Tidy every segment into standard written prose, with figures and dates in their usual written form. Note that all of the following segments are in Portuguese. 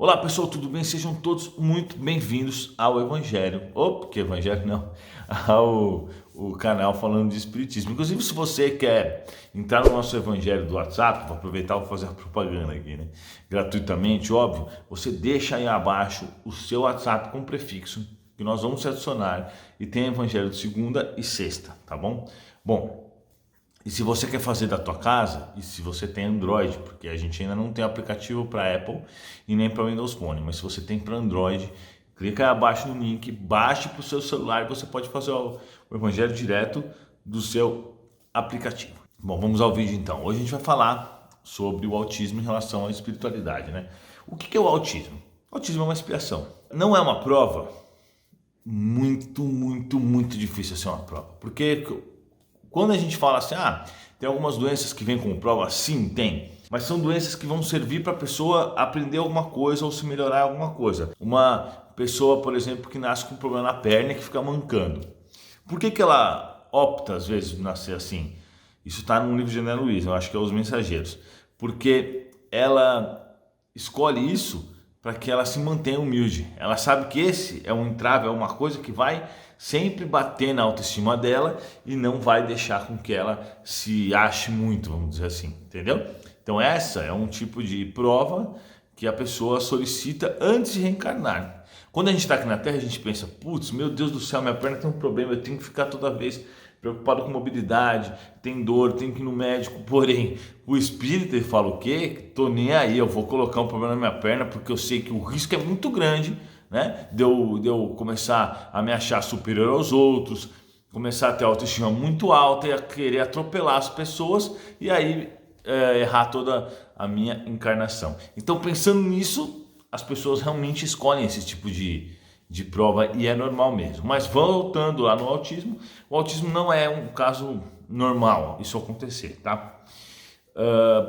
Olá pessoal, tudo bem? Sejam todos muito bem-vindos ao Evangelho. Que Evangelho não, ao canal falando de Espiritismo. Inclusive, se você quer entrar no nosso Evangelho do WhatsApp, vou aproveitar e vou fazer a propaganda aqui, né? Gratuitamente, óbvio, você deixa aí abaixo o seu WhatsApp com prefixo, que nós vamos te adicionar, e tem Evangelho de segunda e sexta, tá bom? Bom, e se você quer fazer da tua casa, e se você tem Android, porque a gente ainda não tem aplicativo para Apple e nem para Windows Phone, mas se você tem para Android, clica aí abaixo no link, baixe para o seu celular e você pode fazer o Evangelho direto do seu aplicativo. Bom, vamos ao vídeo então. Hoje a gente vai falar sobre o autismo em relação à espiritualidade, né? O que é o autismo? O autismo é uma expiação. Não é uma prova muito difícil ser uma prova, porque quando a gente fala assim, tem algumas doenças que vêm como prova, sim, tem. Mas são doenças que vão servir para a pessoa aprender alguma coisa ou se melhorar alguma coisa. Uma pessoa, por exemplo, que nasce com um problema na perna e que fica mancando. Por que ela opta, às vezes, por nascer assim? Isso está no livro de André Luiz, eu acho que é Os Mensageiros. Porque ela escolhe isso para que ela se mantenha humilde. Ela sabe que esse é um entrave, é uma coisa que vai sempre bater na autoestima dela e não vai deixar com que ela se ache muito, vamos dizer assim, entendeu? Então essa é um tipo de prova que a pessoa solicita antes de reencarnar. Quando a gente está aqui na Terra, a gente pensa, putz, meu Deus do céu, minha perna tem um problema, eu tenho que ficar toda vez preocupado com mobilidade, tem dor, tenho que ir no médico. Porém, o espírito ele fala o quê? Tô nem aí, eu vou colocar um problema na minha perna porque eu sei que o risco é muito grande, né? De eu começar a me achar superior aos outros, começar a ter autoestima muito alta e a querer atropelar as pessoas e aí errar toda a minha encarnação. Então, pensando nisso, as pessoas realmente escolhem esse tipo de prova e é normal mesmo. Mas voltando lá no autismo, o autismo não é um caso normal isso acontecer, tá?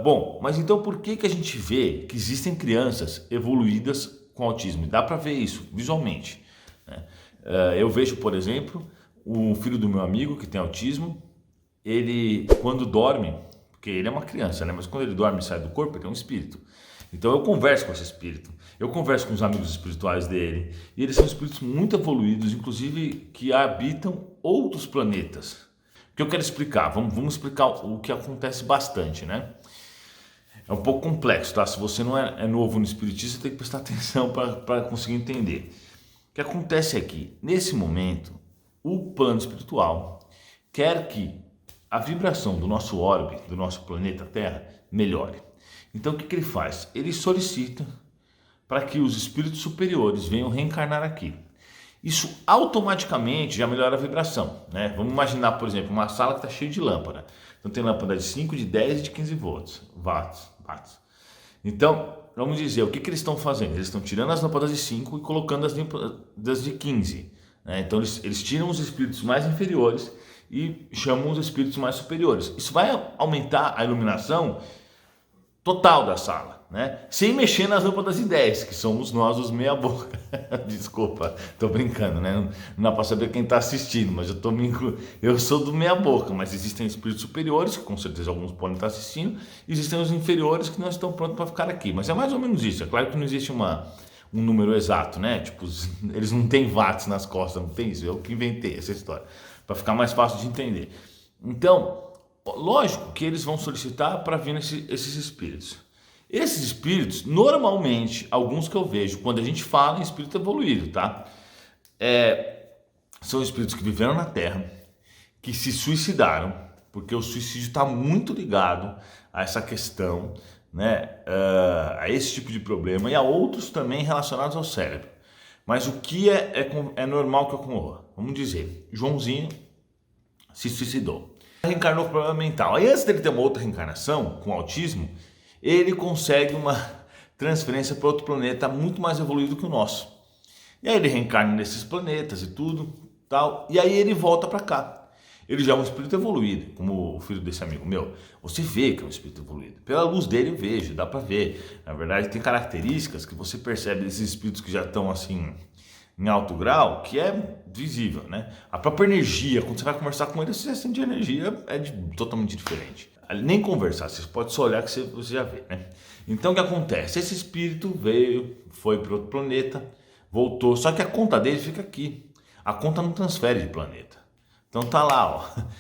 Bom, mas então por que a gente vê que existem crianças evoluídas com autismo? Dá para ver isso visualmente, né? Eu vejo, por exemplo, o filho do meu amigo que tem autismo, ele quando dorme, porque ele é uma criança, né? Mas quando ele dorme e sai do corpo, ele é um espírito. Então eu converso com esse espírito, eu converso com os amigos espirituais dele, e eles são espíritos muito evoluídos, inclusive que habitam outros planetas. O que eu quero explicar? Vamos explicar o que acontece bastante, né? É um pouco complexo, tá? Se você não é novo no espiritismo, você tem que prestar atenção para conseguir entender. O que acontece é que, nesse momento, o plano espiritual quer que a vibração do nosso orbe, do nosso planeta Terra, melhore. Então o que ele faz? Ele solicita para que os espíritos superiores venham reencarnar aqui. Isso automaticamente já melhora a vibração, né? Vamos imaginar, por exemplo, uma sala que está cheia de lâmpada. Então tem lâmpada de 5, de 10 e de 15 watts. Então, vamos dizer, o que eles estão fazendo? Eles estão tirando as lâmpadas de 5 e colocando as lâmpadas de 15. Né? Então eles tiram os espíritos mais inferiores e chamam os espíritos mais superiores. Isso vai aumentar a iluminação total da sala, né? Sem mexer nas lâmpadas de 10, que somos nós os meia boca. Desculpa, tô brincando, né? Não dá para saber quem tá assistindo, mas eu sou do meia boca, mas existem espíritos superiores, que com certeza alguns podem estar assistindo, existem os inferiores que não estão prontos para ficar aqui, mas é mais ou menos isso. É claro que não existe um número exato, né? Tipo, eles não têm watts nas costas, não tem isso, eu que inventei essa história, para ficar mais fácil de entender. Então, lógico que eles vão solicitar para vir esses espíritos. Esses espíritos, normalmente, alguns que eu vejo, quando a gente fala em espírito evoluído, tá? São espíritos que viveram na Terra, que se suicidaram, porque o suicídio está muito ligado a essa questão, né? A esse tipo de problema e a outros também relacionados ao cérebro. Mas o que é normal que ocorra? Vamos dizer, Joãozinho se suicidou. Reencarnou com problema mental. Aí antes dele ter uma outra reencarnação com autismo, ele consegue uma transferência para outro planeta muito mais evoluído que o nosso. E aí ele reencarna nesses planetas e tudo, tal, e aí ele volta para cá. Ele já é um espírito evoluído, como o filho desse amigo meu. Você vê que é um espírito evoluído. Pela luz dele eu vejo, dá para ver. Na verdade tem características que você percebe desses espíritos que já estão assim em alto grau, que é visível, né? A própria energia, quando você vai conversar com ele, você sente energia totalmente diferente. Nem conversar, você pode só olhar que você já vê, né? Então o que acontece? Esse espírito veio, foi para outro planeta, voltou, só que a conta dele fica aqui. A conta não transfere de planeta. Então tá lá, ó.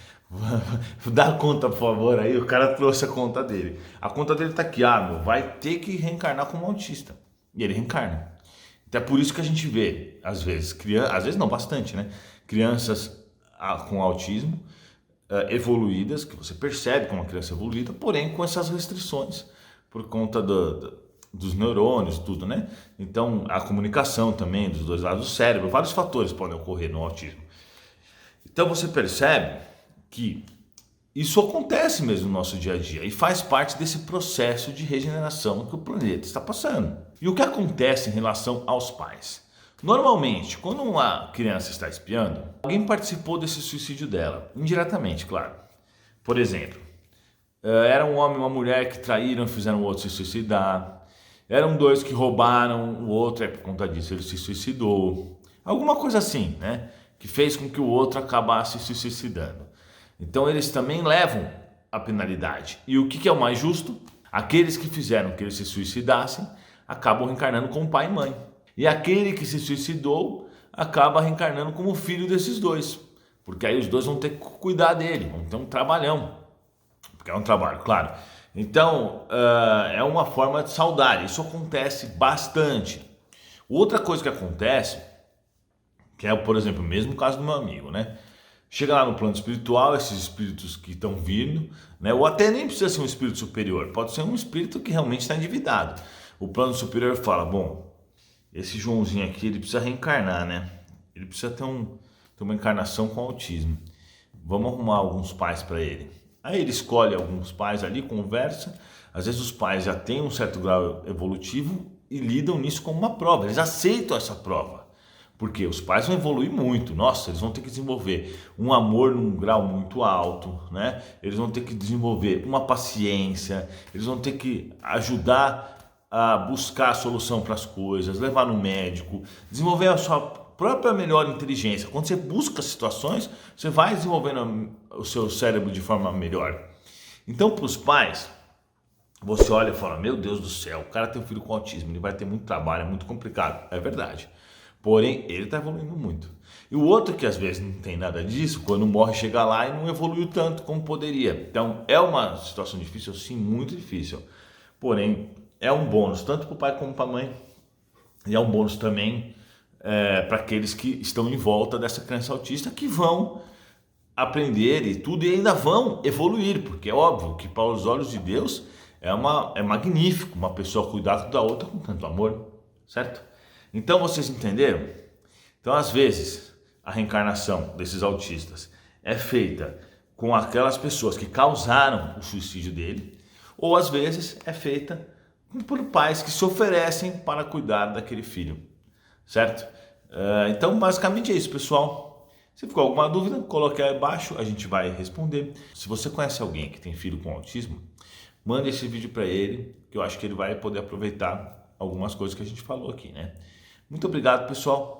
Dá a conta, por favor, aí o cara trouxe a conta dele. A conta dele tá aqui, vai ter que reencarnar como autista. E ele reencarna. Então é por isso que a gente vê, às vezes, às vezes não, bastante, né? Crianças com autismo evoluídas, que você percebe como uma criança evoluída, porém com essas restrições, por conta dos neurônios, tudo, né? Então a comunicação também dos dois lados do cérebro, vários fatores podem ocorrer no autismo. Então você percebe que isso acontece mesmo no nosso dia a dia e faz parte desse processo de regeneração que o planeta está passando. E o que acontece em relação aos pais? Normalmente, quando uma criança está espiando, alguém participou desse suicídio dela, indiretamente, claro. Por exemplo, era um homem e uma mulher que traíram e fizeram o outro se suicidar. Eram dois que roubaram o outro, por conta disso ele se suicidou. Alguma coisa assim, né? Que fez com que o outro acabasse se suicidando. Então eles também levam a penalidade. E o que é o mais justo? Aqueles que fizeram que eles se suicidassem acabam reencarnando como pai e mãe. E aquele que se suicidou acaba reencarnando como filho desses dois. Porque aí os dois vão ter que cuidar dele, vão ter um trabalhão. Porque é um trabalho, claro. Então, é uma forma de saudar. Isso acontece bastante. Outra coisa que acontece, que é, por exemplo, o mesmo caso do meu amigo, né? Chega lá no plano espiritual, esses espíritos que estão vindo, né? Ou até nem precisa ser um espírito superior, pode ser um espírito que realmente está endividado. O plano superior fala, bom, esse Joãozinho aqui, ele precisa reencarnar, né? Ele precisa ter uma encarnação com autismo. Vamos arrumar alguns pais para ele. Aí ele escolhe alguns pais ali, conversa. Às vezes os pais já têm um certo grau evolutivo e lidam nisso como uma prova. Eles aceitam essa prova. Porque os pais vão evoluir muito. Nossa, eles vão ter que desenvolver um amor num grau muito alto, né? Eles vão ter que desenvolver uma paciência. Eles vão ter que ajudar a buscar a solução para as coisas, levar no médico, desenvolver a sua própria melhor inteligência. Quando você busca situações, você vai desenvolvendo o seu cérebro de forma melhor. Então, para os pais, você olha e fala, meu Deus do céu, o cara tem um filho com autismo, ele vai ter muito trabalho, é muito complicado. É verdade. Porém, ele está evoluindo muito. E o outro que às vezes não tem nada disso, quando morre, chega lá e não evoluiu tanto como poderia. Então, é uma situação difícil, sim, muito difícil. Porém, é um bônus, tanto para o pai como para a mãe. E é um bônus também para aqueles que estão em volta dessa criança autista, que vão aprender e tudo e ainda vão evoluir, porque é óbvio que para os olhos de Deus é magnífico uma pessoa cuidar da outra com tanto amor, certo? Então vocês entenderam? Então às vezes a reencarnação desses autistas é feita com aquelas pessoas que causaram o suicídio dele, ou às vezes é feita por pais que se oferecem para cuidar daquele filho, certo? Então basicamente é isso, pessoal. Se ficou alguma dúvida, coloque aí abaixo, a gente vai responder. Se você conhece alguém que tem filho com autismo, mande esse vídeo para ele, que eu acho que ele vai poder aproveitar algumas coisas que a gente falou aqui, né? Muito obrigado, pessoal.